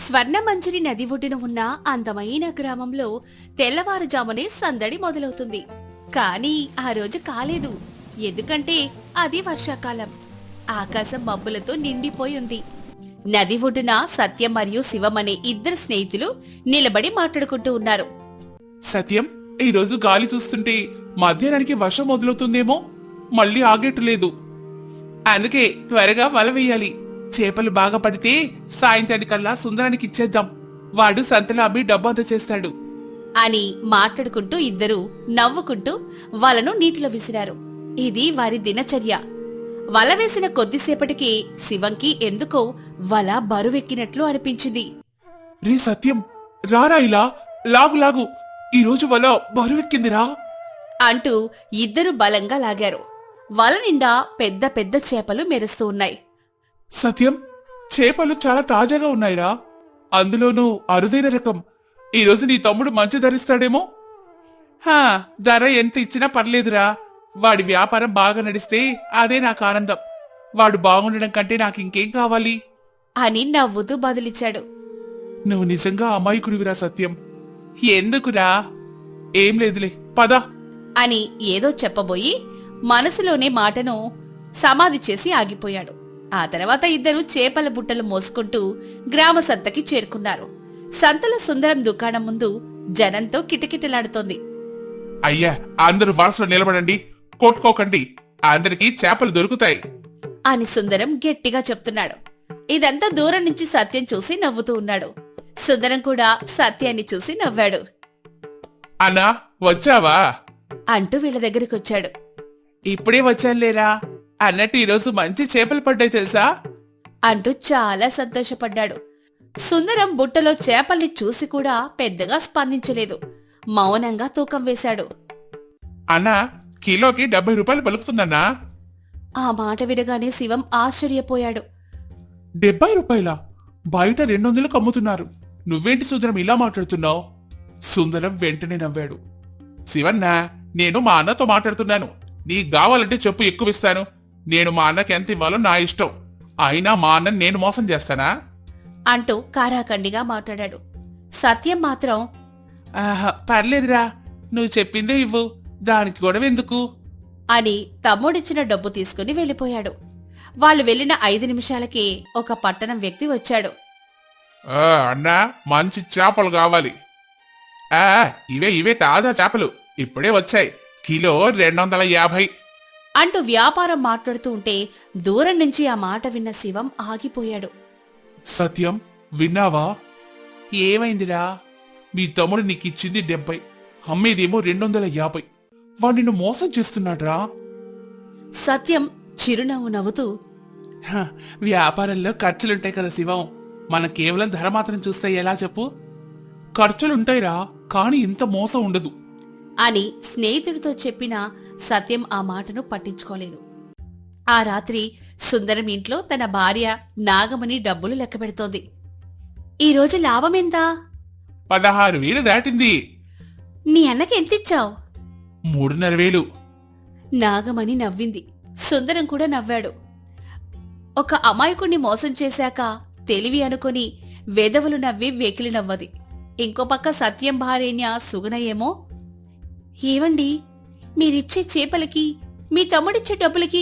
స్వర్ణమంజరి నది ఒడ్డున ఉన్న అందమైన గ్రామంలో తెల్లవారుజామునే సందడి మొదలవుతుంది. కానీ ఆ రోజు కాలేదు. ఎందుకంటే అది వర్షాకాలం. ఆకాశం మబ్బులతో నిండిపోయి ఉంది. నది ఒడ్డున సత్యం మరియు శివం అనే ఇద్దరు స్నేహితులు నిలబడి మాట్లాడుకుంటూ ఉన్నారు. సత్యం, ఈరోజు గాలి చూస్తుంటే మధ్యాహ్నానికి వర్షం మొదలవుతుందేమో. మళ్ళీ ఆగేట్టు లేదు. అందుకే త్వరగా వల వేయాలి. చేపలు బాగా పడితే సాయంత్రానికల్లా సుందరానికి ఇచ్చేద్దాం. వాడు సంతలో అమ్మి డబ్బు అందచేస్తాడు అని మాట్లాడుకుంటూ ఇద్దరూ నవ్వుకుంటూ వలను నీటిలో విసిరారు. ఇది వారి దినచర్య. వల వేసిన కొద్దిసేపటికి శివంకి ఎందుకో వల బరువెక్కినట్లు అనిపించింది. రే సత్యం, రారా ఇలా, లాగు లాగు, ఈరోజు వల బరువెక్కిందిరా అంటూ ఇద్దరు బలంగా లాగారు. వల నిండా పెద్ద పెద్ద చేపలు మెరుస్తూ ఉన్నాయి. సత్యం, చేపలు చాలా తాజాగా ఉన్నాయిరా. అందులోనూ అరుదైన రకం. ఈరోజు నీ తమ్ముడు మంచి ధరిస్తాడేమో. ధర ఎంత ఇచ్చినా పర్లేదురా. వాడి వ్యాపారం బాగా నడిస్తే అదే నాకు ఆనందం. వాడు బాగుండడం కంటే నాకింకేం కావాలి అని నవ్వుతూ బదులిచ్చాడు. నువ్వు నిజంగా అమాయకుడివిరా సత్యం. ఎందుకురా? ఏం లేదులే, పద అని ఏదో చెప్పబోయి మనసులోనే మాటను సమాధి చేసి ఆగిపోయాడు. ఆ తర్వాత ఇద్దరు చేపల బుట్టలు మోసుకుంటూ గ్రామ సంతకి చేరుకున్నారు. సంతలో సుందరం దుకాణం ముందు జనంతో కిటకిటలాడుతోంది. అయ్యా, అందరూ వరుసలో నిలబడండి, కొట్టుకోకండి, అందరికీ చేపలు దొరుకుతాయి అని సుందరం గట్టిగా చెప్తున్నాడు. ఇదంతా దూరం నుంచి సత్యం చూసి నవ్వుతూ ఉన్నాడు. సుందరం కూడా సత్యాన్ని చూసి నవ్వాడు. అన్నా, వచ్చావా అంటూ వీళ్ళ దగ్గరికొచ్చాడు. ఇప్పుడే వచ్చానులేరా. అన్నట్టు ఈరోజు మంచి చేపలు పడ్డాయి తెలుసా అంటూ చాలా సంతోషపడ్డాడు. సుందరం బుట్టలో చేపల్ని చూసి కూడా పెద్దగా స్పందించలేదు. మౌనంగా తూకం వేశాడు. అన్నా, కిలోకి 70 రూపాయలు పలుకుతుందన్నా. ఆ మాట వినగానే శివం ఆశ్చర్యపోయాడు. 70 రూపాయలా? బయట 200లకు అమ్ముతున్నారు. నువ్వేంటి సుందరం ఇలా మాట్లాడుతున్నావు? సుందరం వెంటనే నవ్వాడు. శివన్నా, నేను మా అన్నతో మాట్లాడుతున్నాను. నీకు కావాలంటే చెప్పు, ఎక్కువ ఇస్తాను. నేను మా అన్నకి ఎంత ఇవ్వాలో నా ఇష్టం. అయినా మా అన్నని నేను మోసం చేస్తానా అంటూ కారాఖండిగా మాట్లాడాడు. సత్యం మాత్రం పర్లేదురా, నువ్వు చెప్పిందే ఇవ్వు, దానికి గొడవెందుకు అని తమ్ముడిచ్చిన డబ్బు తీసుకుని వెళ్ళిపోయాడు. వాళ్ళు వెళ్లిన 5 నిమిషాలకి ఒక పట్టణం వ్యక్తి వచ్చాడు. అన్నా, మంచి చేపలు కావాలి. ఇవే ఇవే తాజా చేపలు, ఇప్పుడే వచ్చాయి. కిలో 250 అంటూ వ్యాపారం మాట్లాడుతూ ఉంటే దూరం నుంచి ఆ మాట విన్న శివం ఆగిపోయాడు. సత్యం, విన్నావా? ఏమైందిరా? మీ తమ్ముడు నీకిచ్చింది 70, అమ్మేదేమో 250. వాడు నిన్ను మోసం చేస్తున్నాడ్రా. సత్యం చిరునవ్వు నవ్వుతూ, వ్యాపారంలో ఖర్చులుంటాయి కదా శివం, మనం కేవలం ధర మాత్రం చూస్తే ఎలా చెప్పు? ఖర్చులుంటాయిరా, కాని ఇంత మోసం ఉండదు అని స్నేహితుడితో చెప్పిన సత్యం ఆ మాటను పట్టించుకోలేదు. ఆ రాత్రి సుందరం ఇంట్లో తన భార్య నాగమణి డబ్బులు లెక్కబెడుతోంది. ఈరోజు లాభమెంతా? 16,000 దాటింది. నీ అన్నకి ఎంతిచ్చావు? 3,500. నాగమణి నవ్వింది. సుందరం కూడా నవ్వాడు. ఒక అమాయకుణ్ణి మోసం చేశాక తెలివి అనుకుని వెదవులు నవ్వి వెకిలి నవ్వది. ఇంకో పక్క సత్యం భార్యన్య సుగుణ ఏమో, ఏవండి, మీరిచ్చే చేపలకి మీ తమ్ముడిచ్చే డబ్బులకి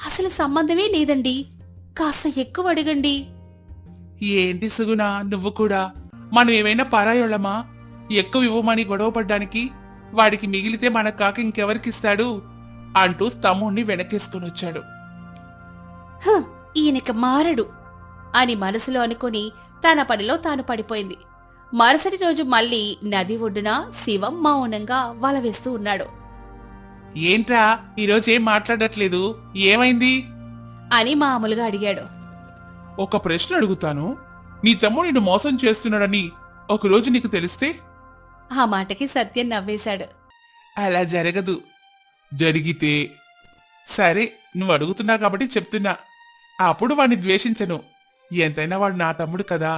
అసలు సంబంధమే లేదండి, కాస్త ఎక్కువ అడగండి. ఏంటి సుగుణ, నువ్వు కూడా? మనం ఏమైనా పరాయోళ్ళమా? ఎక్కువ ఇవ్వమని గొడవ పడ్డానికి? వాడికి మిగిలితే మనకు కాక ఇంకెవరికిస్తాడు అంటూ తమ్ముణ్ణి వెనకేసుకుని వచ్చాడు. ఈయనక మారడు అని మనసులో అనుకుని తన పనిలో తాను పడిపోయింది. మరుసటి రోజు మళ్లీ నది ఒడ్డున శివం మౌనంగా వల వేస్తూ ఉన్నాడు. ఏంట్రా, ఈరోజేం మాట్లాడట్లేదు, ఏమైంది అని మామూలుగా అడిగాడు. ఒక ప్రశ్న అడుగుతాను. నీ తమ్ముడు నిన్ను మోసం చేస్తున్నాడని ఒకరోజు నీకు తెలిస్తే? ఆ మాటకి సత్యం నవ్వేశాడు. అలా జరగదు. జరిగితే? సరే, నువ్వు అడుగుతున్నావు కాబట్టి చెప్తున్నా. అప్పుడు వాడిని ద్వేషించను. ఎంతైనా వాడు నా తమ్ముడు కదా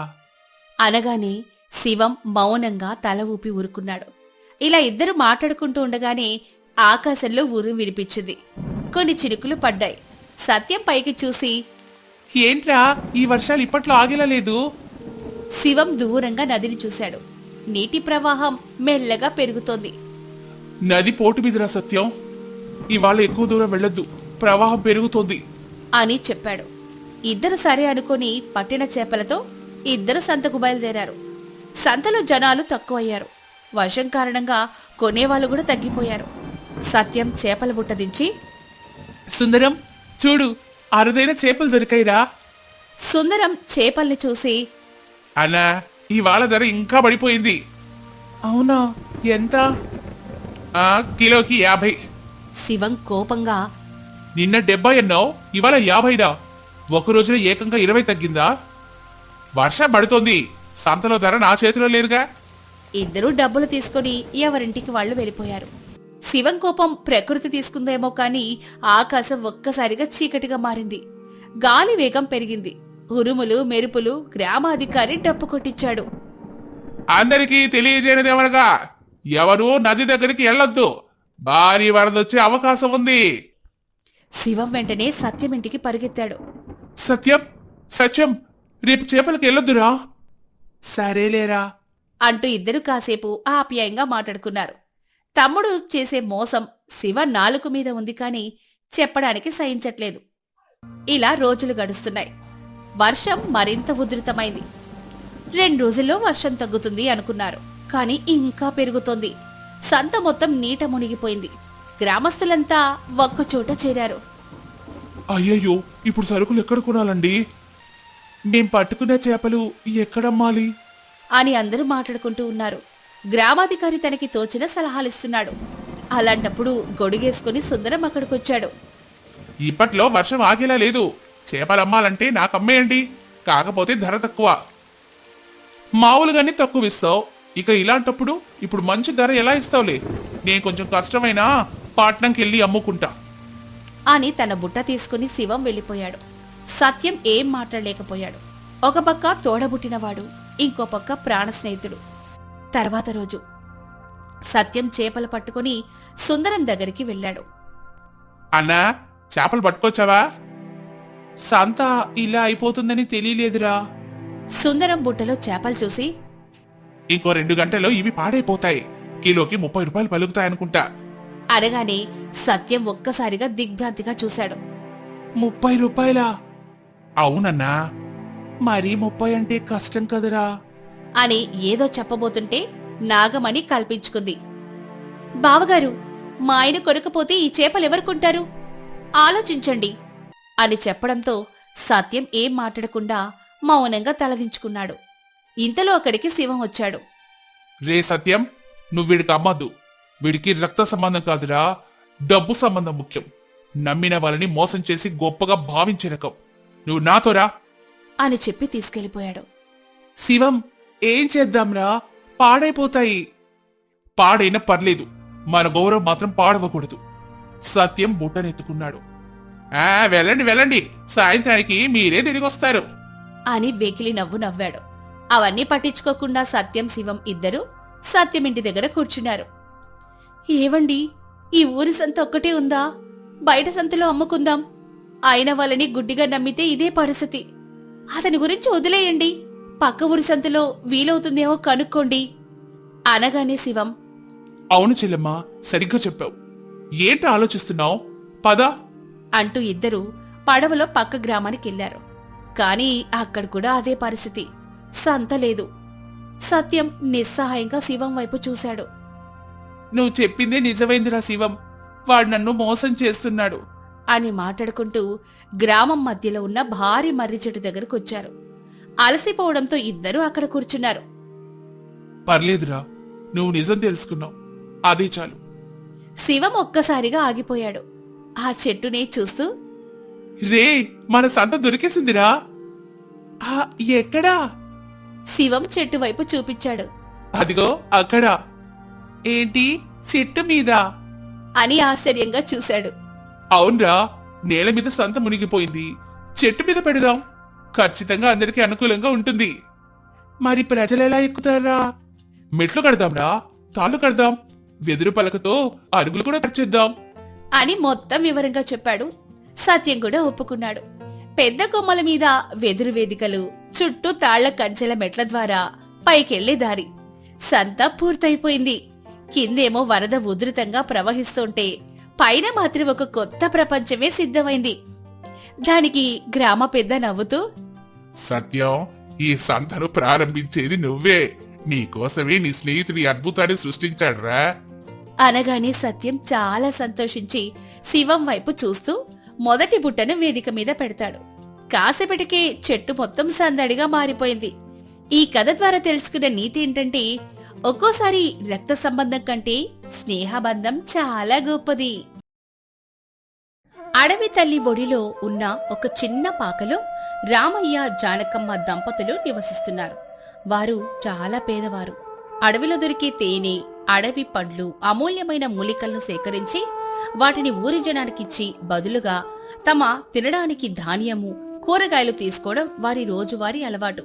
అనగానే శివం మౌనంగా తల ఊపి ఊరుకున్నాడు. ఇలా ఇద్దరు మాట్లాడుకుంటూ ఉండగానే ఆకాశంలో ఊరు వినిపించింది. కొన్ని చినుకులు పడ్డాయి. సత్యం పైకి చూసి, ఏంట్రా, ఈ వర్షాలు ఇప్పట్లో ఆగేలా లేదు? శివం దూరంగా నదిని చూశాడు. నీటి ప్రవాహం మెల్లగా పెరుగుతోంది. నది పోటు మీదరా సత్యం. ఇవాళ ఎక్కువ దూరం వెళ్ళొద్దు, ప్రవాహం పెరుగుతోంది అని చెప్పాడు. ఇద్దరు సరే అనుకుని పట్టిన చేపలతో ఇద్దరు సంతకు బయలుదేరారు. సంతలో జనాలు తక్కువయ్యారు. వర్షం కారణంగా కొనేవాళ్ళు కూడా తగ్గిపోయారు. సత్యం చేపల బుట్ట దించి, సుందరం చూడు, అరుదైన చేపలు దొరికాయిరా. సుందరం చేపల్ని చూసి, అన్నా, ఇవాళ ధర ఇంకా పడిపోయింది. అవునా, ఎంత? కిలోకి 50. శివం కోపంగా, నిన్న 70 అన్నావు, ఇవాళ 50రా. ఒక రోజులో ఏకంగా 20 తగ్గిందా? వర్షం పడుతోంది, సంతలో ధర నా చేతిలో లేదుగా. ఇద్దరూ డబ్బులు తీసుకుని ఎవరింటికి వాళ్ళు వెళ్ళిపోయారు. శివం కోపం ప్రకృతి తీసుకుందేమో కాని ఆకాశం ఒక్కసారిగా చీకటిగా మారింది. గాలి వేగం పెరిగింది. ఉరుములు మెరుపులు. గ్రామాధికారి డప్పు కొట్టించాడు. అందరికీ తెలియజేయనిదేమనగా, ఎవరూ నది దగ్గరికి వెళ్ళొద్దు, భారీ వరదొచ్చే అవకాశం ఉంది. శివం వెంటనే సత్యం ఇంటికి పరిగెత్తాడు. సత్యం, సత్యం, రేపు చేపలకు వెళ్ళొద్దురా. సరేలేరా అంటూ ఇద్దరు కాసేపు ఆప్యాయంగా మాట్లాడుకున్నారు. తమ్ముడు చేసే మోసం శివ నాలుక మీద ఉంది కాని చెప్పడానికి సహించట్లేదు. ఇలా రోజులు గడుస్తున్నాయి. వర్షం మరింత ఉధృతమైంది. 2 రోజుల్లో వర్షం తగ్గుతుంది అనుకున్నారు. కాని ఇంకా పెరుగుతోంది. సంత మొత్తం నీట మునిగిపోయింది. గ్రామస్తులంతా ఒక్కచోట చేరారు. అయ్యయ్యో, ఇప్పుడు సరుకులు ఎక్కడ కొనాలండి? మేం పట్టుకునే చేపలు ఎక్కడమ్మాలి అని అందరూ మాట్లాడుకుంటూ ఉన్నారు. గ్రామాధికారి తనకి తోచిన సలహాలిస్తున్నాడు. అలాంటప్పుడు గొడుగేసుకుని సుందరం అక్కడికొచ్చాడు. ఇప్పట్లో వర్షం ఆగేలా లేదు. చేపలు అమ్మాలంటే నాకు అమ్మేయండి, కాకపోతే ధర తక్కువ. మామూలుగానే తక్కువ ఇస్తావు, ఇక ఇలాంటప్పుడు ఇప్పుడు మంచి ధర ఎలా ఇస్తావులే. నేను కొంచెం కష్టమైనా పట్నంకి వెళ్ళి అమ్ముకుంటా అని తన బుట్ట తీసుకుని శివం వెళ్ళిపోయాడు. సత్యం ఏం మాట్లాడలేకపోయాడు. ఒక పక్క తోడబుట్టినవాడు, ఇంకో పక్క ప్రాణ స్నేహితుడు. తర్వాత రోజు సత్యం చేపలు పట్టుకుని సుందరం దగ్గరికి వెళ్ళాడు. అన్నా, చేపలు పట్టుకొచ్చావా? సంత ఇలా అయిపోతుందని తెలియలేదురా. సుందరం బుట్టలో చేపలు చూసి, ఇంకో 2 గంటల్లో ఇవి పాడైపోతాయి, కిలోకి 30 రూపాయలు పలుకుతాయనుకుంటా. అనగానే సత్యం ఒక్కసారిగా దిగ్భ్రాంతిగా చూశాడు. 30 రూపాయలా? అవునన్నా, మరీ 30 అంటే కష్టం కదరా అని ఏదో చెప్పబోతుంటే నాగమణి కల్పించుకుంది. బావగారు, మా ఆయన కొనకపోతే ఈ చేపలెవరుకుంటారు? ఆలోచించండి అని చెప్పడంతో సత్యం ఏం మాట్లాడకుండా మౌనంగా తలదించుకున్నాడు. ఇంతలో అక్కడికి శివం వచ్చాడు. రే సత్యం, నువ్వు వీడికి అమ్మద్దు. వీడికి రక్త సంబంధం కాదురా, డబ్బు సంబంధం ముఖ్యం. నమ్మిన వాళ్ళని మోసం చేసి గొప్పగా భావించే రకం. నువ్వు నాతోరా అని చెప్పి తీసుకెళ్లిపోయాడు. శివం, ఏం చేద్దాంరా, పాడైపోతాయి. పాడైనా పర్లేదు, మన గౌరవం మాత్రం పాడవకూడదు. సత్యం బుట్టనెత్తుకున్నాడు. వెళ్ళండి వెళ్ళండి, సాయంత్రానికి మీరే తిరిగొస్తారు అని వెకిలి నవ్వు నవ్వాడు. అవన్నీ పట్టించుకోకుండా సత్యం శివం ఇద్దరు సత్యం ఇంటి దగ్గర కూర్చున్నారు. ఏవండి, ఈ ఊరి సంత ఒక్కటే ఉందా? బయట సంతలో అమ్ముకుందాం. అయిన వాళ్ళని గుడ్డిగా నమ్మితే ఇదే పరిస్థితి. అతని గురించి వదిలేయండి, పక్క ఊరి సంతలో వీలవుతుందేమో కనుక్కోండి అనగానే శివం, అవును చెల్లెమ్మా, సరిగ్గా చెప్పావు. ఏంటి ఆలోచిస్తున్నావు? పద అంటూ ఇద్దరు పడవలో పక్క గ్రామానికెళ్లారు. కాని అక్కడ కూడా అదే పరిస్థితి. సంత లేదు. సత్యం నిస్సహాయంగా శివం వైపు చూశాడు. నువ్వు చెప్పిందే నిజమైందిరా శివం, వాడు నన్ను మోసం చేస్తున్నాడు అని మాట్లాడుకుంటూ గ్రామం మధ్యలో ఉన్న భారీ మర్రి చెట్టు దగ్గరకొచ్చారు. అలసిపోవడంతో ఇద్దరూ అక్కడ కూర్చున్నారు. పర్లేదురా, నువ్వు నిజం తెలుసుకున్నావు, అదే చాలు. శివం ఒక్కసారిగా ఆగిపోయాడు. ఆ చెట్టునే చూస్తూ, రే, మన సంత దొరికేసిందిరా. ఎక్కడా? శివం చెట్టు వైపు చూపించాడు. అదిగో అక్కడ. ఏంటి, చెట్టు మీద? అని ఆశ్చర్యంగా చూశాడు. అవునరా, నేల మీద సంత మునిగిపోయింది, చెట్టు మీద పెడదాం, ఖచ్చితంగా అందరికీ అనుకూలంగా ఉంటుంది. మరి ప్రజలెలా ఎక్కుతారా? మెట్లు కడదాంరా, తాళ్ళు కడదాం, వెదురు పలకతో అరుగులు కూడా కట్చేద్దాం అని మొత్తం వివరంగా చెప్పాడు. సత్యం కూడా ఒప్పుకున్నాడు. పెద్ద కొమ్మల మీద వెదురు వేదికలు, చుట్టూ తాళ్ల కంచెల మెట్ల ద్వారా పైకెళ్లే దారి. సంత పూర్తయిపోయింది. కిందేమో వరద ఉధృతంగా ప్రవహిస్తుంటే పైన మాత్రం ఒక కొత్త ప్రపంచమే సిద్ధమైంది. దానికి గ్రామ పెద్ద నవ్వుతూ, సత్యం, ఈ సంతను ప్రారంభించేది నువ్వే. నీకోసమే నీ స్నేహితుడి అద్భుతాన్ని సృష్టించాడురా. అనగానే సత్యం చాలా సంతోషించి శివం వైపు చూస్తూ మొదటి బుట్టను వేదిక మీద పెడతాడు. కాసేపటికే చెట్టు మొత్తం సందడిగా మారిపోయింది. ఈ కథ ద్వారా తెలుసుకున్న నీతి ఏంటంటే, ఒక్కోసారి రక్త సంబంధం కంటే స్నేహబంధం చాలా గొప్పది. అడవి తల్లి ఒడిలో ఉన్న ఒక చిన్న పాకలో రామయ్య జానకమ్మ దంపతులు నివసిస్తున్నారు. వారు చాలా పేదవారు. అడవిలో దొరికే తేనె, అడవి పండ్లు, అమూల్యమైన మూలికలను సేకరించి వాటిని ఊరి జనానికిచ్చి బదులుగా తమ తినడానికి ధాన్యము, కూరగాయలు తీసుకోవడం వారి రోజువారీ అలవాటు.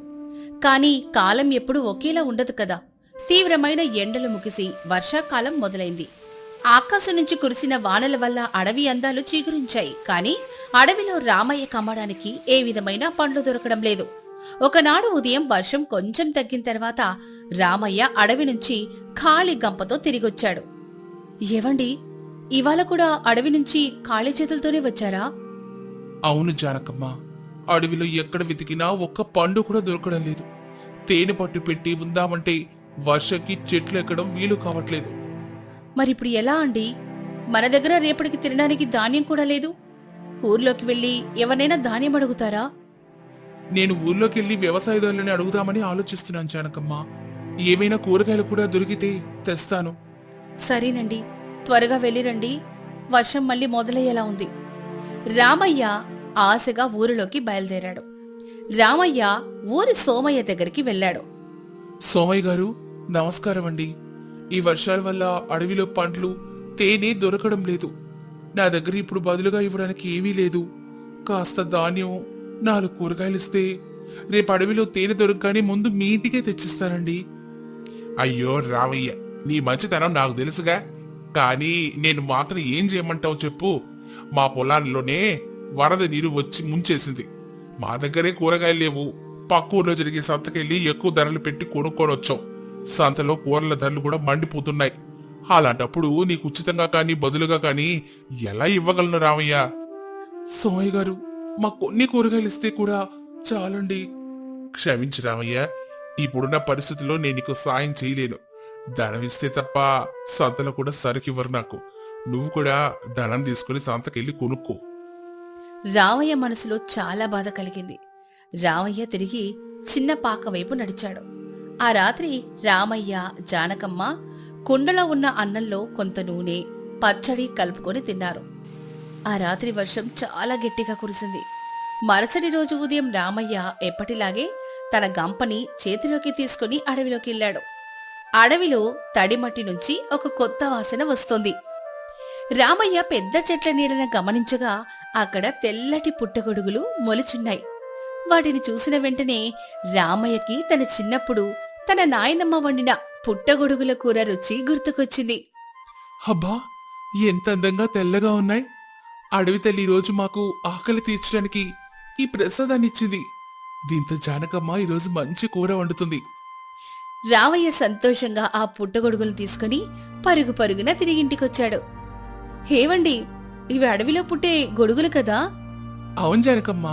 కాని కాలం ఎప్పుడూ ఒకేలా ఉండదు కదా. తీవ్రమైన ఎండలు ముగిసి వర్షాకాలం మొదలైంది. ఆకాశం నుంచి కురిసిన వానల వల్ల అడవి అందాలు చీగురించాయి. కాని అడవిలో రామయ్య కమ్మడానికి ఏ విధమైన పండ్లు దొరకడం లేదు. ఒకనాడు ఉదయం వర్షం కొంచెం తగ్గిన తర్వాత రామయ్య అడవి నుంచి ఖాళీ గంపతో తిరిగొచ్చాడు. ఏవండి, ఇవాళ కూడా అడవి నుంచి ఖాళీ చేతులతోనే వచ్చారా? అవును జానకమ్మ, అడవిలో ఎక్కడ వెతికినా ఒక్క పండు కూడా దొరకడం లేదు. తేనె పట్టు పెట్టి ఉందామంటే వర్షంకి చెట్లు ఎక్కడం వీలు కావట్లేదు. మరిప్పుడు ఎలా అండి? మన దగ్గర రేపటికి తినడానికి ధాన్యం కూడా లేదు. ఊర్లోకి వెళ్లి ఎవరైనా ధాన్యం అడుగుతారా? నేను ఊర్లోకెళ్లి వ్యవసాయదారులని అడుగుదామని ఆలోచిస్తున్నాను జానకమ్మ. ఏవైనా కూరగాయలు కూడా దొరికితే తెస్తాను. సరేనండి, త్వరగా వెళ్ళిరండి. వర్షం మళ్ళీ మొదలయ్యేలా ఉంది. రామయ్య ఆశగా ఊరిలోకి బయలుదేరాడు. రామయ్య ఊరి సోమయ్య దగ్గరికి వెళ్ళాడు. సోమయ్య గారు, నమస్కారం అండి. ఈ వర్షాల వల్ల అడవిలో పండ్లు, తేనె దొరకడం లేదు. నా దగ్గర ఇప్పుడు బదులుగా ఇవ్వడానికి ఏమీ లేదు. కాస్త ధాన్యం, 4 కూరగాయలిస్తే రేపు అడవిలో తేనె దొరకగానే ముందు మీ ఇంటికే తెచ్చిస్తానండి. అయ్యో రామయ్య, నీ మంచితనం నాకు తెలుసుగా. కానీ నేను మాత్రం ఏం చేయమంటావు చెప్పు. మా పొలాల్లోనే వరద నీరు వచ్చి ముంచేసింది. మా దగ్గరే కూరగాయలు లేవు. పక్క ఊర్లో జరిగే సంతకెళ్ళి ఎక్కువ ధరలు పెట్టి కొనుక్కొని వచ్చాం. సంతలో కూరల ధరలు కూడా మండిపోతున్నాయి. అలాంటప్పుడు నీకు ఉచితంగా కానీ బదులుగా కానీ ఎలా ఇవ్వగలను రామయ్య? సోమయ్య గారు, మా కొన్ని కూరగాయలు ఇస్తే కూడా చాలండి. క్షమించు రామయ్య, ఇప్పుడున్న పరిస్థితుల్లో నేను నీకు సాయం చేయలేను. ధనం ఇస్తే తప్ప సంతలో కూడా సరుకివ్వరు నాకు. నువ్వు కూడా ధనం తీసుకుని సంతకెళ్ళి కొనుక్కో. రామయ్య మనసులో చాలా బాధ కలిగింది. రామయ్య తిరిగి చిన్న పాక వైపు నడిచాడు. ఆ రాత్రి రామయ్య, జానకమ్మ కుండలో ఉన్న అన్నంలో కొంత నూనె, పచ్చడి కలుపుకొని తిన్నారు. ఆ రాత్రి వర్షం చాలా గట్టిగా కురిసింది. మరుసటి రోజు ఉదయం రామయ్య ఎప్పటిలాగే తన గంపని చేతిలోకి తీసుకుని అడవిలోకి వెళ్ళాడు. అడవిలో తడిమట్టి నుంచి ఒక కొత్త వాసన వస్తోంది. రామయ్య పెద్ద చెట్ల నీడన గమనించగా అక్కడ తెల్లటి పుట్టగొడుగులు మొలుచున్నాయి. వాటిని చూసిన వెంటనే రామయ్యకి తన చిన్నప్పుడు తన నాయనమ్మ వండిన పుట్టగొడుగుల కూర రుచి గుర్తుకొచ్చింది. అబ్బా, ఎంత అందంగా తెల్లగా ఉన్నాయి. అడవి తల్లి ఈరోజు మాకు ఆకలి తీర్చడానికి ఈ ప్రసాదాన్నిచ్చింది. దీంతో జానకమ్మ ఈరోజు మంచి కూర వండుతుంది. రామయ్య సంతోషంగా ఆ పుట్టగొడుగులు తీసుకుని పరుగు పరుగున తిరిగింటికొచ్చాడు. హేవండి, ఇవి అడవిలో పుట్టే గొడుగులు కదా? అవును జానకమ్మ,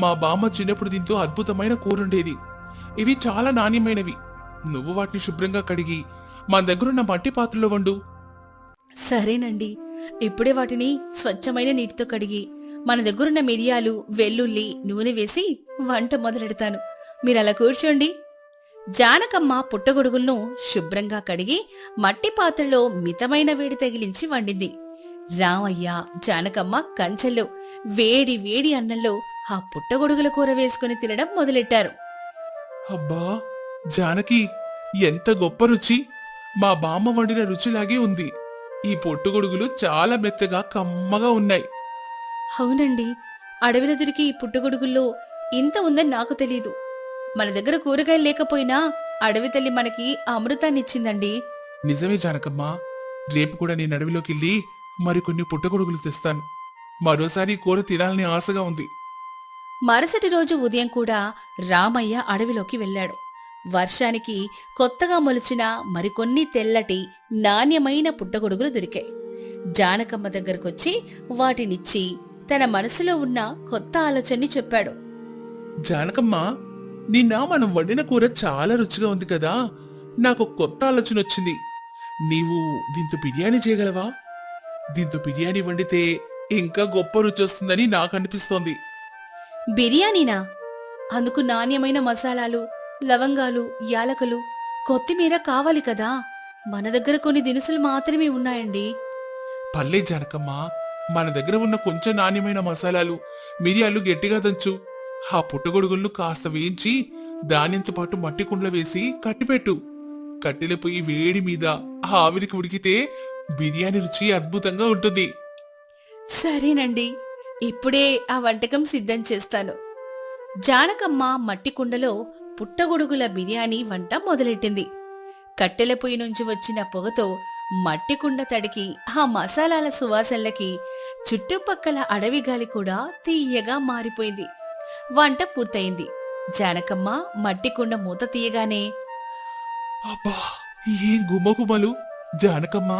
మా బామ్మ చిన్నప్పుడు దీంతో అద్భుతమైన కూరుండేది. ఇవి చాలా నాణ్యమైనవి. నువ్వు వాటిని శుభ్రంగా కడిగి మా దగ్గరున్న మట్టి పాత్రలో వండు. సరేనండి, ఇప్పుడే వాటిని స్వచ్ఛమైన నీటితో కడిగి మన దగ్గరున్న మిరియాలు, వెల్లుల్లి, నూనె వేసి వంట మొదలెడతాను. మీరలా కూర్చోండి. జానకమ్మ పుట్టగొడుగులను శుభ్రంగా కడిగి మట్టి పాత్రలో మితమైన వేడి తగిలించి వండింది. రామయ్య, జానకమ్మ కంచెల్లో వేడి వేడి అన్నంలో ఆ పుట్టగొడుగుల కూర వేసుకుని తినడం మొదలెట్టారు. అబ్బా జానకి, ఎంత గొప్ప రుచి! మా బామ్మ వండిన రుచిలాగే ఉంది. ఈ పొట్టుగొడుగులు చాలా మెత్తగా కమ్మగా ఉన్నాయి. అవునండి, అడవిలో దొరికి ఈ పుట్టగొడుగుల్లో ఇంత ఉందని నాకు తెలీదు. మన దగ్గర కూరగాయలు లేకపోయినా అడవి తల్లి మనకి అమృతాన్నిచ్చిందండి. నిజమే జానకమ్మ, రేపు కూడా నేను అడవిలోకెళ్ళి మరికొన్ని పుట్టగొడుగులు తెస్తాను. మరోసారి కూర తినాలని ఆశగా ఉంది. మరుసటి రోజు ఉదయం కూడా రామయ్య అడవిలోకి వెళ్ళాడు. వర్షానికి కొత్తగా మొలిచిన మరికొన్ని తెల్లటి నాణ్యమైన పుట్టగొడుగులు దొరికాయి. జానకమ్మ దగ్గరకొచ్చి వాటినిచ్చి తన మనసులో ఉన్న కొత్త ఆలోచనని చెప్పాడు. జానకమ్మ, నిన్న మనం వండిన కూర చాలా రుచిగా ఉంది కదా, నాకు కొత్త ఆలోచన వచ్చింది. నీవు దీంతో బిర్యానీ చేయగలవా? దీంతో బిర్యానీ వండితే ఇంకా గొప్ప రుచి వస్తుందని నాకు అనిపిస్తోంది. బిర్యానీనా? అందుకు నాణ్యమైన మసాలాలు, లవంగాలు, యాలకులు, కొత్తిమీర కావాలి కదా. మన దగ్గర కొన్ని దినుసులు మాత్రమే ఉన్నాయండి. పర్లే జానకమ్మ, మన దగ్గర ఉన్న కొంచెం నాణ్యమైన మసాలాలు, మిరియాలు గట్టిగా దంచు. ఆ పుట్టగొడుగులను కాస్త వేయించి దానితో పాటు మట్టి కుండలో వేసి కట్టిపెట్టు. కట్టెల పొయ్యి వేడి మీద ఆవిరికి ఉడికితే బిర్యానీ రుచి అద్భుతంగా ఉంటుంది. సరేనండి, ఇప్పుడే ఆ వంటకం సిద్ధం చేస్తాను. జానకమ్మ మట్టి కుండలో పుట్టగొడుగుల బిర్యానీ వంట మొదలెట్టింది. కట్టెల పొయ్యి నుంచి వచ్చిన పొగతో మట్టి కుండ తడికి ఆ మసాలాల సువాసనలకి చుట్టుపక్కల అడవి గాలి కూడా తీయగా మారిపోయింది. వంట పూర్తయింది. జానకమ్మ మట్టి కుండ మూత తీయగానే, అబ్బా, ఏం గుమ్మగుమ్మలు! జానకమ్మ,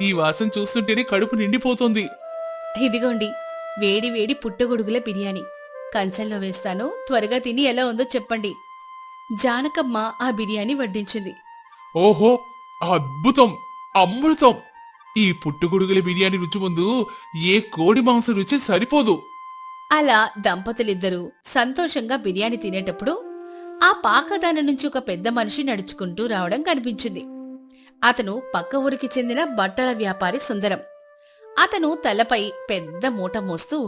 ఈ వాసన చూస్తుంటేనే కడుపు నిండిపోతుంది. ఇదిగోండి వేడి వేడి పుట్టగొడుగుల బిర్యానీ. కంచంలో వేస్తాను, త్వరగా తిని ఎలా ఉందో చెప్పండి. జానకమ్మ ఆ బిర్యానీ వడ్డించింది. ఓహో, అద్భుతం! అమృతం! ఈ పుట్టుగొడుగుల బిర్యానీ రుచి ముందు ఏ కోడి మాంసం రుచి సరిపోదు. అలా దంపతులిద్దరూ సంతోషంగా బిర్యానీ తినేటప్పుడు ఆ పాకదాన నుంచి ఒక పెద్ద మనిషి నడుచుకుంటూ రావడం కనిపించింది. అతను పక్క ఊరికి చెందిన బట్టల వ్యాపారి సుందరం. అతను తలపై పెద్ద మూట మోస్తూ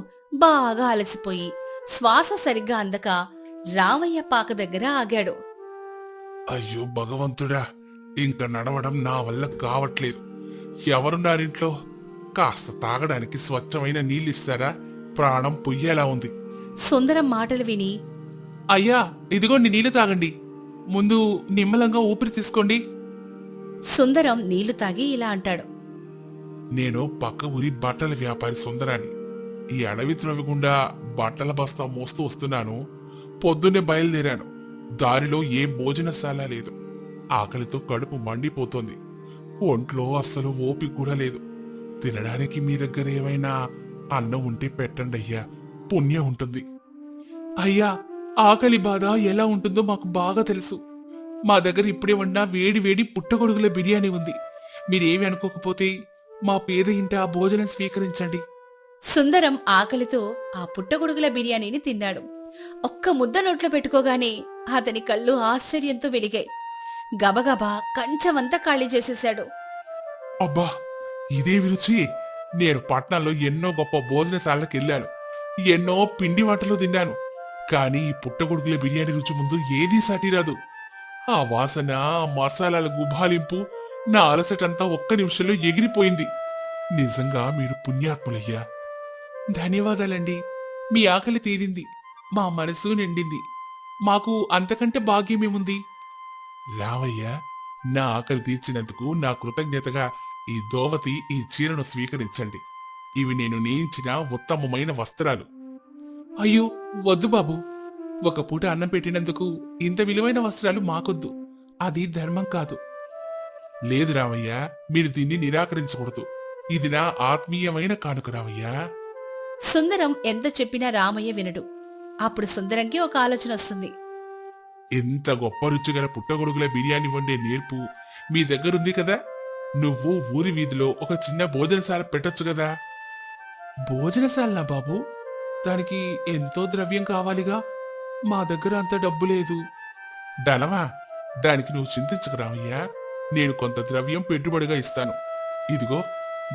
బాగా అలసిపోయి శ్వాస సరిగ్గా అందక రామయ్య పాక దగ్గర ఆగాడు. అయ్యో భగవంతుడా, ఇంక నడవడం నా వల్ల కావట్లేదు. ఎవరున్నారింట్లో? కాస్త తాగడానికి స్వచ్ఛమైన నీళ్ళిస్తారా? ప్రాణం పొయ్యేలా ఉంది. సుందరం మాటలు విని, అయ్యా, ఇదిగోండి నీళ్లు తాగండి. ముందు నిమ్మలంగా ఊపిరి తీసుకోండి. సుందరం నీళ్లు తాగి ఇలా అంటాడు. నేను పక్క ఊరి బట్టల వ్యాపారి సుందరాన్ని. ఈ అడవి త్రవి గుండా బట్టల బస్తా మోస్తూ వస్తున్నాను. పొద్దున్నే బయలుదేరాను. దారిలో ఏ భోజనశాల లేదు. ఆకలితో కడుపు మండిపోతోంది. ఒంట్లో అస్సలు ఓపిక కూడా లేదు. తినడానికి మీ దగ్గర ఏమైనా అన్నం ఉంటే పెట్టండి అయ్యా, పుణ్యం ఉంటుంది. అయ్యా, ఆకలి బాధ ఎలా ఉంటుందో మాకు బాగా తెలుసు. మా దగ్గర ఇప్పుడే వండిన వేడి వేడి పుట్టగొడుగుల బిర్యానీ ఉంది. మీరేమి అనుకోకపోతే మా పేద ఇంట ఆ భోజనం స్వీకరించండి. సుందరం ఆకలితో ఆ పుట్టగొడుగుల బిర్యానీని తిన్నాడు. ఒక్క ముద్ద నోట్లో పెట్టుకోగానే అతని కళ్ళు ఆశ్చర్యంతో వెలిగాయి. గబగబా కంచమంతా ఖాళీ చేసేశాడు. అబ్బా, ఇదే రుచి! నేను పట్నంలో ఎన్నో గొప్ప భోజనశాలకు వెళ్ళాను. ఎన్నో పిండి వంటలు తిన్నాను. కానీ ఈ పుట్టగొడుగుల బిర్యానీ రుచి ముందు ఏదీ సాటిరాదు. ఆ వాసన, మసాలాల గుబాలింపు నా అలసటంతా ఒక్క నిమిషంలో ఎగిరిపోయింది. నిజంగా మీరు పుణ్యాత్ములయ్యా. ధన్యవాదాలండి. మీ ఆకలి తీరింది, మా మనసు నిండింది. మాకు అంతకంటే భాగ్యమేముంది? రావయ్య, నా ఆకలి తీర్చినందుకు నా కృతజ్ఞతగా ఈ దోవతి, ఈ చీరను స్వీకరించండి. ఇవి నేను నేయించిన ఉత్తమమైన వస్త్రాలు. అయ్యో వద్దు బాబు, ఒక పూట అన్నం పెట్టినందుకు ఇంత విలువైన వస్త్రాలు మాకొద్దు. అది ధర్మం కాదు. లేదు రామయ్య, మీరు దీన్ని నిరాకరించకూడదు. ఇది నా ఆత్మీయమైన కానుక రామయ్యా. సుందరం ఎంత చెప్పినా రామయ్య వినడు. అప్పుడు సుందరంకి ఒక ఆలోచన వస్తుంది. ఎంత గొప్ప రుచిగల పుట్టగొడుగుల బిర్యానీ వండే నేర్పు మీ దగ్గరుంది కదా. నువ్వు ఊరి వీధిలో ఒక చిన్న భోజనశాల పెట్టొచ్చు కదా. భోజనశాలనా బాబు? దానికి ఎంతో ద్రవ్యం కావాలిగా. మా దగ్గర అంత డబ్బు లేదు. ధనమా? దానికి నువ్వు చింతించకు రామయ్యా. నేను కొంత ద్రవ్యం పెట్టుబడిగా ఇస్తాను. ఇదిగో,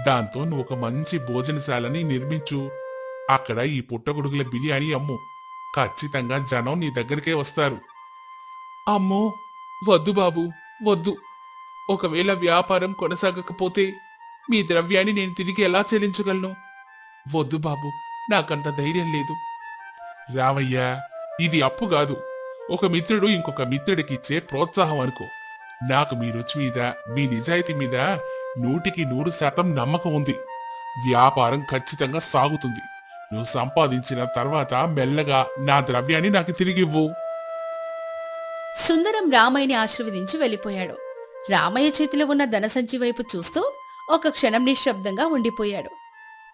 దాంతో నువ్వు ఒక మంచి భోజనశాలని నిర్మించు. అక్కడ ఈ పుట్టగొడుగుల బిర్యానీ అమ్ము. ఖచ్చితంగా జనం నీ దగ్గరికే వస్తారు. అమ్మో, వద్దు బాబు, వద్దు. ఒకవేళ వ్యాపారం కొనసాగకపోతే మీ ద్రవ్యాన్ని నేను తిరిగి ఎలా చెల్లించగలను? వద్దు బాబు, నాకంత ధైర్యం లేదు. రావయ్యా, ఇది అప్పు కాదు. ఒక మిత్రుడు ఇంకొక మిత్రుడికి ఇచ్చే ప్రోత్సాహం అనుకో. నాకు మీ రుచి మీద, మీ నిజాయితీ మీద 100% నమ్మకం ఉంది. వ్యాపారం ఖచ్చితంగా సాగుతుంది. నువ్వు సంపాదించిన తర్వాత మెల్లగా నా ద్రవ్యాన్ని నాకు తిరిగివ్వు. సుందరం రామయ్యని ఆశీర్వదించి వెళ్ళిపోయాడు. రామయ్య చేతిలో ఉన్న ధనసంచి వైపు చూస్తూ ఒక క్షణం నిశ్శబ్దంగా ఉండిపోయాడు.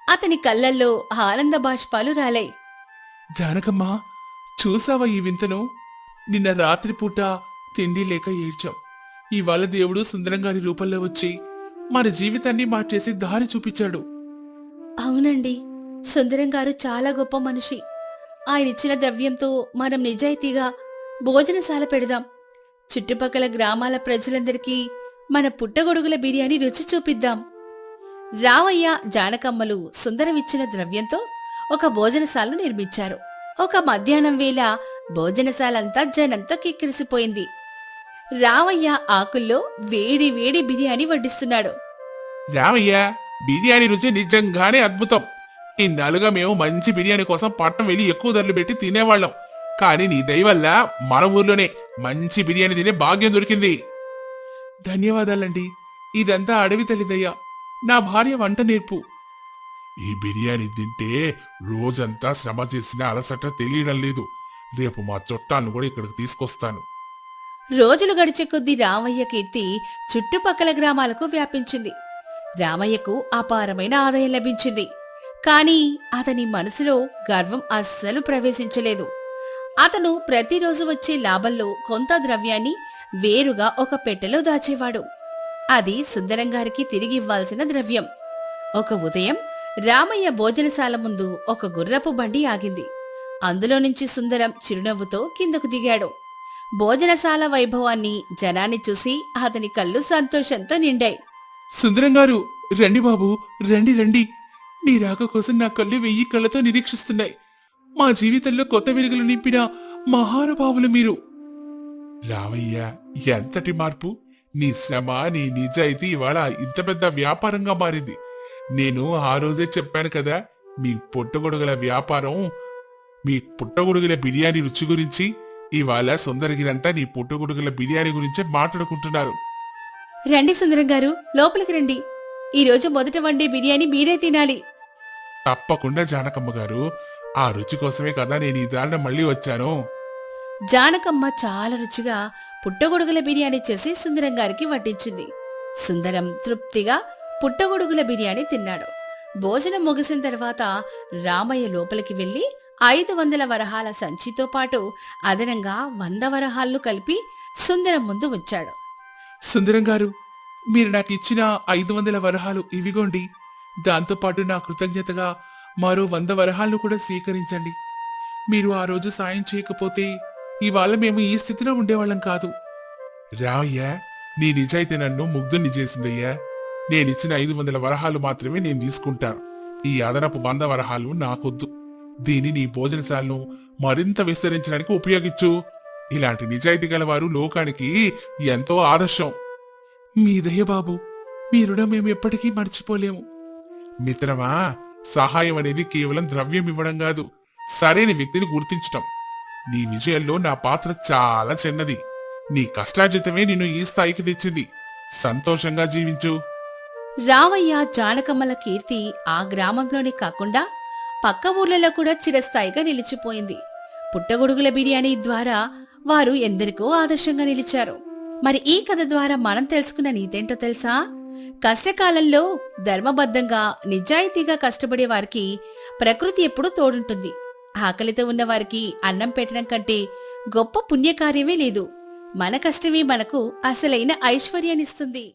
అతని కళ్ళల్లో ఆనంద బాష్పాలు రాలాయి. జానకమ్మా, చూసావా ఈ వింతను? నిన్న రాత్రిపూట తిండి లేక ఏడ్చాం. ఇవాళ దేవుడు సుందరం గారి రూపంలో వచ్చి మన జీవితాన్ని మార్చేసి దారి చూపించాడు. అవునండి, సుందరం గారు చాలా గొప్ప మనిషి. ఆయనిచ్చిన ద్రవ్యంతో మనం నిజాయితీగా భోజనశాల పెడదాం. చుట్టుపక్కల గ్రామాల ప్రజలందరికీ మన పుట్టగొడుగుల బిర్యానీ రుచి చూపిద్దాం. రామయ్య, జానకమ్మలు సుందరమిచ్చిన ద్రవ్యంతో ఒక భోజనశాలను నిర్మించారు. ఒక మధ్యాహ్నం వేళ భోజనశాలంతా జనంతో కిక్కిరిసిపోయింది. రామయ్య ఆకుల్లో వేడి వేడి బిర్యానీ వడ్డిస్తున్నాడు. రామయ్య, బిర్యానీ రుచి నిజంగానే అద్భుతం. ఇన్నాళ్ళుగా మేము మంచి బిర్యానీ కోసం పట్నం వెళ్ళి ఎక్కువ ధరలు పెట్టి తినేవాళ్ళం. కానీ నీ దయ వల్ల మన ఊర్లోనే మంచి బిర్యానీ తినే భాగ్యం దొరికింది. ధన్యవాదాలండి. ఇదంతా అడవి తల్లిదయ్యా. నా భార్య వంట నేర్పు. ఈ బిర్యానీ తింటే రోజంతా శ్రమ చేసిన అలసట తెలియడం లేదు. రేపు మా చుట్టాలను కూడా ఇక్కడికి తీసుకొస్తాను. రోజులు గడిచే కొద్దీ రామయ్య కీర్తి చుట్టుపక్కల గ్రామాలకు వ్యాపించింది. రామయ్యకు అపారమైన ఆదాయం లభించింది. కాని అతని మనసులో గర్వం అస్సలు ప్రవేశించలేదు. అతను ప్రతిరోజు వచ్చే లాభంలో కొంత ద్రవ్యాన్ని వేరుగా ఒక పెట్టెలో దాచేవాడు. అది సుందరం గారికి తిరిగి ఇవ్వాల్సిన ద్రవ్యం. ఒక ఉదయం రామయ్య భోజనశాల ముందు ఒక గుర్రపు బండి ఆగింది. అందులో నుంచి సుందరం చిరునవ్వుతో కిందకు దిగాడు. భోజనశాల వైభవాన్ని, జనాన్ని చూసి అతని కళ్ళు సంతోషంతో నిండాయి. సుందరం గారు, రండి బాబు, రండి రండి. నీ రాక కోసం నా కళ్ళు 1000 కళ్ళతో నిరీక్షిస్తున్నాయి. మా జీవితంలో కొత్త వెలుగులు నింపిన మహానుభావులు మీరు. రామయ్య, ఎంతటి మార్పు! నీ శ్రమ, నీ నిజాయితీ ఇవాళ ఇంత పెద్ద వ్యాపారంగా మారింది. నేను ఆ రోజే చెప్పాను కదా, మీ పుట్టగొడుగుల వ్యాపారం, మీ పుట్టగొడుగుల బిర్యానీ రుచి గురించి. ఇవాళ సుందరగిరంతా నీ పుట్టగొడుగుల బిర్యానీ గురించే మాట్లాడుకుంటున్నారు. రండి సుందరం గారు, లోపలికి రండి. ఈరోజు మొదట వండే బిర్యానీ మీరే తినాలి. తప్పకుండా జానకమ్మ గారు. ఆ రుచి కోసమే కదా నేను ఈ దారిన మళ్ళీ వచ్చాను. జానకమ్మ చాలా రుచిగా పుట్టగొడుగుల బిర్యానీ చేసి సుందరం గారికి వడ్డించింది. సుందరం తృప్తిగా పుట్టగొడుగుల బిర్యానీ తిన్నాడు. భోజనం ముగిసిన తర్వాత రామయ్య లోపలికి వెళ్లి 500 వరహాల సంచితో పాటు అదనంగా 100 వరహాలను కలిపి సుందరం ముందు ఉంచాడు. సుందరం గారు, మీరు నాకు ఇచ్చిన 500 వరహాలు ఇవిగోండి. దాంతోపాటు నా కృతజ్ఞతగా మరో 100 వరహాలను కూడా స్వీకరించండి. మీరు ఆ రోజు సాయం చేయకపోతే ఇవాళ మేము ఈ స్థితిలో ఉండేవాళ్ళం కాదు. రావయ్య, నీ నిజాయితీ నన్ను ముగ్ధుని చేసిందయ్యా. నేనిచ్చిన 500 వరహాలు మాత్రమే నేను తీసుకుంటాను. ఈ అదనపు 100 వరహాలు నాకొద్దు. దీన్ని నీ భోజనశాలను మరింత విస్తరించడానికి ఉపయోగించు. ఇలాంటి నిజాయితీ గలవారు లోకానికి ఎంతో ఆదర్శం. మీ దయ బాబు, మీ రుణం మేము ఎప్పటికీ మర్చిపోలేము. మిత్రమా, సహాయం అనేది కేవలం ద్రవ్యం ఇవ్వడం కాదు, సరైన వ్యక్తిని గుర్తించటం. నీ విజయంలో నా పాత్ర చాలా చిన్నది. నీ కష్టార్జితమే నిన్ను ఈ స్థాయికి తెచ్చింది. సంతోషంగా జీవించు. రామయ్య, జానకమ్మల కీర్తి ఆ గ్రామంలోనే కాకుండా పక్క ఊర్లలో కూడా చిరస్థాయిగా నిలిచిపోయింది. పుట్టగొడుగుల బిర్యానీ ద్వారా వారు ఎందరికో ఆదర్శంగా నిలిచారు. మరి ఈ కథ ద్వారా మనం తెలుసుకున్న నీతేంటో తెలుసా? కష్టకాలంలో ధర్మబద్ధంగా, నిజాయితీగా కష్టపడే వారికి ప్రకృతి ఎప్పుడూ తోడుంటుంది. ఆకలితో ఉన్నవారికి అన్నం పెట్టడం కంటే గొప్ప పుణ్యకార్యమే లేదు. మన కష్టమే మనకు అసలైన ఐశ్వర్యాన్నిస్తుంది.